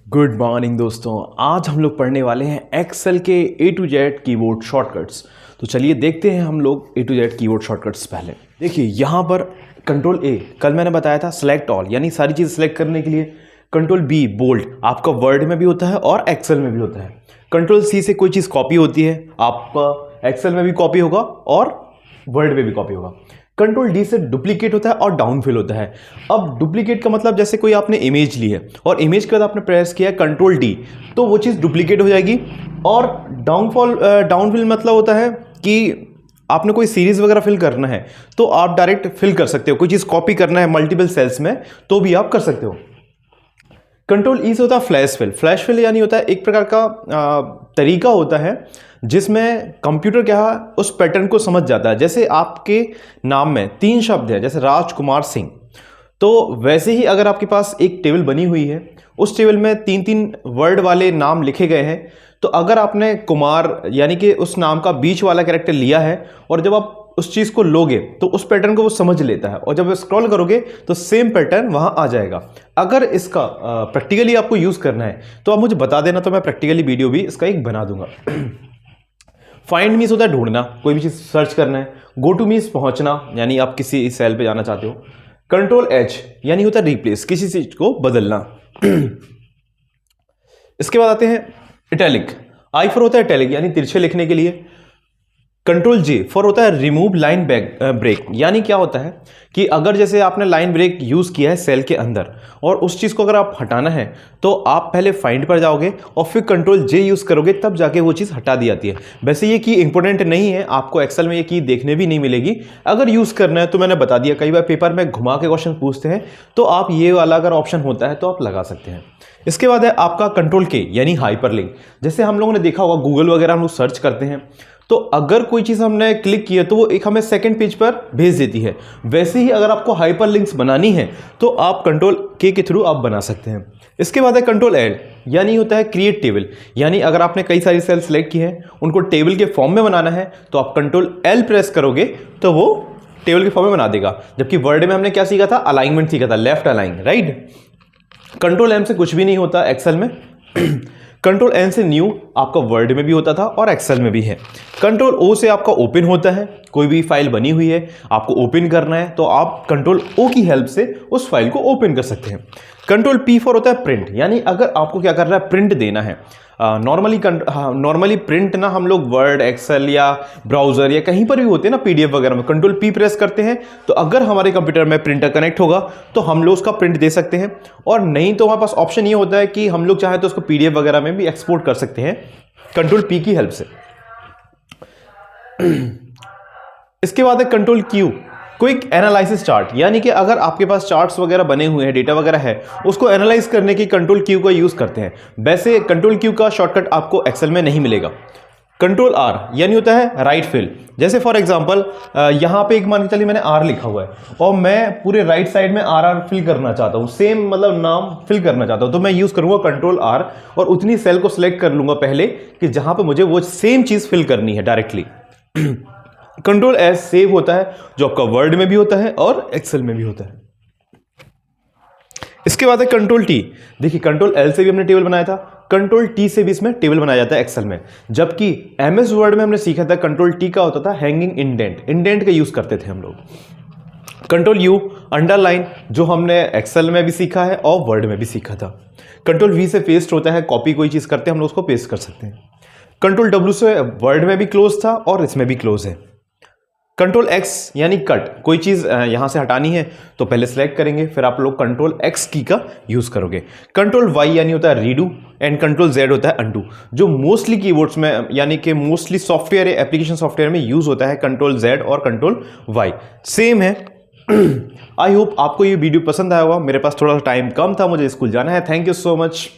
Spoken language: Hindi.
गुड मॉर्निंग दोस्तों। आज हम लोग पढ़ने वाले हैं एक्सेल के A to Z keyboard shortcuts. तो चलिए देखते हैं हम लोग A to Z keyboard shortcuts. पहले देखिए यहाँ पर कंट्रोल A, कल मैंने बताया था सिलेक्ट ऑल, यानी सारी चीज़ सेलेक्ट करने के लिए। कंट्रोल B बोल्ड आपका वर्ड में भी होता है और एक्सेल में भी होता है। कंट्रोल C से कोई चीज़ कॉपी होती है, आपका एक्सेल में भी कॉपी होगा और वर्ड में भी कॉपी होगा। कंट्रोल डी से डुप्लीकेट होता है और डाउनफिल होता है। अब डुप्लीकेट का मतलब जैसे कोई आपने इमेज ली है और इमेज के बाद आपने प्रेस किया कंट्रोल डी, तो वो चीज़ डुप्लीकेट हो जाएगी। और डाउनफिल मतलब होता है कि आपने कोई सीरीज वगैरह फिल करना है तो आप डायरेक्ट फिल कर सकते हो। कोई चीज़ कॉपी करना है मल्टीपल सेल्स में तो भी आप कर सकते हो। कंट्रोल ई से होता है फ्लैश फिल। फ्लैश फिल यानी होता है एक प्रकार का तरीका होता है जिसमें कंप्यूटर क्या है उस पैटर्न को समझ जाता है। जैसे आपके नाम में 3 शब्द है, जैसे राजकुमार सिंह, तो वैसे ही अगर आपके पास एक टेबल बनी हुई है, उस टेबल में 3-3 वर्ड वाले नाम लिखे गए हैं, तो अगर आपने कुमार यानी कि उस नाम का बीच वाला कैरेक्टर लिया है और जब आप उस चीज़ को लोगे तो उस पैटर्न को वो समझ लेता है और जब स्क्रॉल करोगे तो सेम पैटर्न वहाँ आ जाएगा। अगर इसका प्रैक्टिकली आपको यूज़ करना है तो आप मुझे बता देना, तो मैं प्रैक्टिकली वीडियो भी इसका एक बना दूंगा। फाइंड मीन्स होता है ढूंढना, कोई भी चीज़ सर्च करना है। गो टू मीन्स पहुंचना, यानी आप किसी सेल पे जाना चाहते हो। कंट्रोल एच यानी होता है रिप्लेस, किसी चीज़ को बदलना। इसके बाद आते हैं इटैलिक। आई फॉर होता है इटैलिक यानी तिरछे लिखने के लिए। कंट्रोल जे फॉर होता है रिमूव लाइन ब्रेक, यानी क्या होता है कि अगर जैसे आपने लाइन ब्रेक यूज़ किया है सेल के अंदर और उस चीज़ को अगर आप हटाना है तो आप पहले फाइंड पर जाओगे और फिर कंट्रोल जे यूज़ करोगे, तब जाके वो चीज़ हटा दी जाती है। वैसे ये की इंपॉर्टेंट नहीं है, आपको एक्सेल में ये की देखने भी नहीं मिलेगी। अगर यूज़ करना है तो मैंने बता दिया, कई बार पेपर में घुमा के क्वेश्चन पूछते हैं, तो आप ये वाला अगर ऑप्शन होता है तो आप लगा सकते हैं। इसके बाद है आपका कंट्रोल के यानी हाइपरलिंक। जैसे हम लोगों ने देखा होगा गूगल वगैरह हम लोग सर्च करते हैं तो अगर कोई चीज़ हमने क्लिक की है तो वो एक हमें सेकंड पेज पर भेज देती है। वैसे ही अगर आपको हाइपरलिंक्स बनानी है तो आप कंट्रोल के थ्रू आप बना सकते हैं। इसके बाद है कंट्रोल एल यानी होता है क्रिएट टेबल, यानी अगर आपने कई सारी सेल सेलेक्ट की है उनको टेबल के फॉर्म में बनाना है तो आप कंट्रोल एल प्रेस करोगे तो वो टेबल के फॉर्म में बना देगा। जबकि वर्ड में हमने क्या सीखा था, अलाइनमेंट सीखा था, left align right. Control M से कुछ भी नहीं होता एक्सेल में। कंट्रोल एन से न्यू आपका वर्ड में भी होता था और एक्सेल में भी है। कंट्रोल ओ से आपका ओपन होता है, कोई भी फाइल बनी हुई है आपको ओपन करना है तो आप कंट्रोल ओ की हेल्प से उस फाइल को ओपन कर सकते हैं। कंट्रोल पी फॉर होता है प्रिंट, यानी अगर आपको क्या करना है प्रिंट देना है। नॉर्मली प्रिंट ना हम लोग वर्ड, एक्सेल या ब्राउजर या कहीं पर भी होते हैं ना, पीडीएफ वगैरह में कंट्रोल पी प्रेस करते हैं तो अगर हमारे कंप्यूटर में प्रिंटर कनेक्ट होगा तो हम लोग उसका प्रिंट दे सकते हैं। और नहीं तो हमारे पास ऑप्शन ये होता है कि हम लोग चाहे तो उसको पीडीएफ वगैरह में भी एक्सपोर्ट कर सकते हैं कंट्रोल पी की हेल्प से। इसके बाद है control Q, quick analysis chart, यानी कि अगर आपके पास चार्ट्स वगैरह बने हुए हैं, डेटा वगैरह है, उसको एनालाइज करने की कंट्रोल क्यू का यूज करते हैं। वैसे कंट्रोल क्यू का शॉर्टकट आपको एक्सेल में नहीं मिलेगा। कंट्रोल आर यानी होता है राइट फिल। जैसे फॉर एग्जांपल यहां पे एक मान के चलिए मैंने आर लिखा हुआ है और मैं पूरे राइट साइड में आर फिल करना चाहता हूं, सेम मतलब नाम फिल करना चाहता हूं, तो मैं यूज करूंगा कंट्रोल आर और उतनी सेल को सिलेक्ट कर लूंगा पहले कि जहां पे मुझे वो सेम चीज फिल करनी है डायरेक्टली। कंट्रोल एस सेव होता है, जो आपका वर्ड में भी होता है और एक्सेल में भी होता है। इसके बाद है कंट्रोल टी। देखिए कंट्रोल एल से भी हमने टेबल बनाया था, कंट्रोल टी से भी इसमें टेबल बनाया जाता है एक्सेल में। जबकि एमएस वर्ड में हमने सीखा था कंट्रोल टी का होता था हैंगिंग इंडेंट, इंडेंट का यूज करते थे हम लोग। कंट्रोल यू अंडरलाइन, जो हमने एक्सेल में भी सीखा है और वर्ड में भी सीखा था। कंट्रोल वी से पेस्ट होता है, कॉपी कोई चीज करते हैं हम लोग उसको पेस्ट कर सकते हैं। कंट्रोल डब्ल्यू से वर्ड में भी क्लोज था और इसमें भी क्लोज है। कंट्रोल एक्स यानी कट, कोई चीज़ यहां से हटानी है तो पहले सेलेक्ट करेंगे, फिर आप लोग कंट्रोल एक्स की का यूज़ करोगे। कंट्रोल वाई यानी होता है रीडू एंड कंट्रोल जेड होता है अंडू, जो मोस्टली कीबोर्ड्स में यानी कि मोस्टली सॉफ्टवेयर एप्लीकेशन सॉफ्टवेयर में यूज़ होता है। कंट्रोल जेड और कंट्रोल वाई सेम है। आई होप आपको ये वीडियो पसंद आया होगा। मेरे पास थोड़ा सा टाइम कम था, मुझे स्कूल जाना है। Thank you so much.